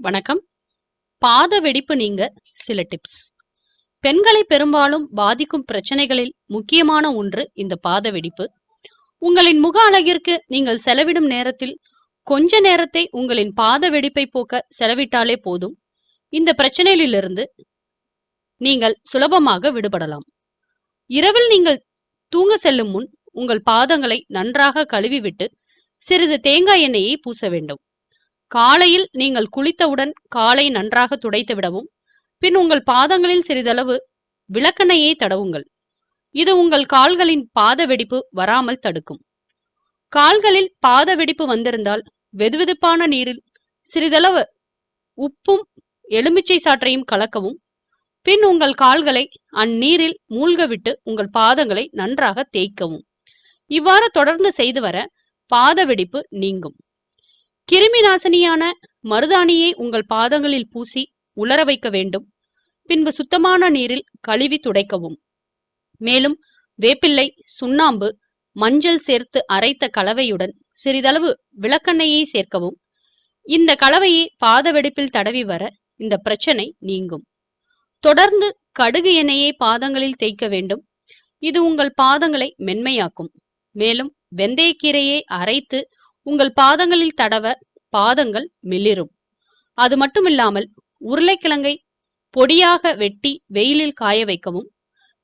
வணக்கம். பாத வெடிப்பு நீங்க சில டிப்ஸ். பெண்களை பெரும்பாலும் பாதிக்கும் பிரச்சனைகளில் முக்கியமான ஒன்று இந்த பாத வெடிப்பு. உங்களின் முக அழகிற்கு நீங்கள் செலவிடும் நேரத்தில் கொஞ்ச நேரத்தை உங்களின் பாத வெடிப்பை போக்க செலவிட்டாலே போதும். இந்த பிரச்சனையிலிருந்து நீங்கள் சுலபமாக விடுபடலாம். இரவில் நீங்கள் தூங்க செல்லும் முன் உங்கள் பாதங்களை நன்றாக கழுவிவிட்டு சிறிது தேங்காய் எண்ணெயை பூச வேண்டும். காலையில் நீங்கள் குளித்தவுடன் காலை நன்றாக துடைத்து விடவும், பின் உங்கள் பாதங்களில் சிறிதளவு விளக்கெண்ணெயை தடவுங்கள். இது உங்கள் கால்களின் பாத வெடிப்பு வராமல் தடுக்கும். கால்களில் பாத வெடிப்பு வந்திருந்தால் வெதுவெதுப்பான நீரில் சிறிதளவு உப்பும் எலுமிச்சை சாற்றையும் கலக்கவும், பின் உங்கள் கால்களை அந்நீரில் மூழ்க விட்டு உங்கள் பாதங்களை நன்றாக தேய்க்கவும். இவ்வாறு தொடர்ந்து செய்து வர பாத வெடிப்பு நீங்கும். கிருமி நாசினியான மருதாணியை உங்கள் பாதங்களில் பூசி உலர வைக்க வேண்டும். பின்பு சுத்தமான நீரில் கழுவி துடைக்கவும். மேலும் வேப்பிள்ளை, சுண்ணாம்பு, மஞ்சள் சேர்த்து அரைத்த கலவையுடன் சிறிதளவு விளக்கெண்ணெயை சேர்க்கவும். இந்த கலவையை பாத வெடிப்பில் தடவி வர இந்த பிரச்சனை நீங்கும். தொடர்ந்து கடுகு எண்ணெயை பாதங்களில் தேய்க்க வேண்டும். இது உங்கள் பாதங்களை மென்மையாக்கும். மேலும் வெந்தயக்கீரையை அரைத்து உங்கள் பாதங்களில் தடவ பாதங்கள் மெல்லிரும். அது மட்டுமில்லாமல் உருளைக்கிழங்கை பொடியாக வெட்டி வெயிலில் காய வைக்கவும்.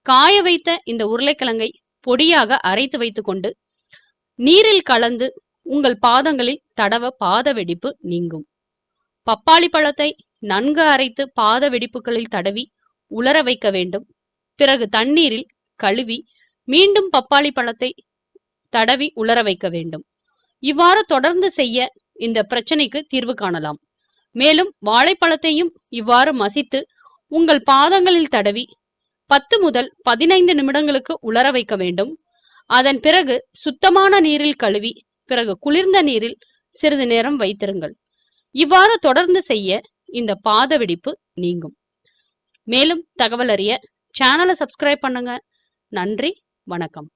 காய வைத்த இந்த உருளைக்கிழங்கை பொடியாக அரைத்து வைத்துக் கொண்டு நீரில் கலந்து உங்கள் பாதங்களில் தடவ பாத வெடிப்பு நீங்கும். பப்பாளி பழத்தை நன்கு அரைத்து பாத வெடிப்புகளில் தடவி உலர வைக்க வேண்டும். பிறகு தண்ணீரில் கழுவி மீண்டும் பப்பாளி பழத்தை தடவி உலர வைக்க வேண்டும். இவ்வாறு தொடர்ந்து செய்ய இந்த பிரச்சனைக்கு தீர்வு காணலாம். மேலும் வாழைப்பழத்தையும் இவ்வாறு மசித்து உங்கள் பாதங்களில் தடவி 10 முதல் 15 நிமிடங்களுக்கு உலர வைக்க வேண்டும். அதன் பிறகு சுத்தமான நீரில் கழுவி பிறகு குளிர்ந்த நீரில் சிறிது நேரம் வைத்திருங்கள். இவ்வாறு தொடர்ந்து செய்ய இந்த பாத வெடிப்பு நீங்கும். மேலும் தகவல் அறிய சேனலை சப்ஸ்கிரைப் பண்ணுங்க. நன்றி, வணக்கம்.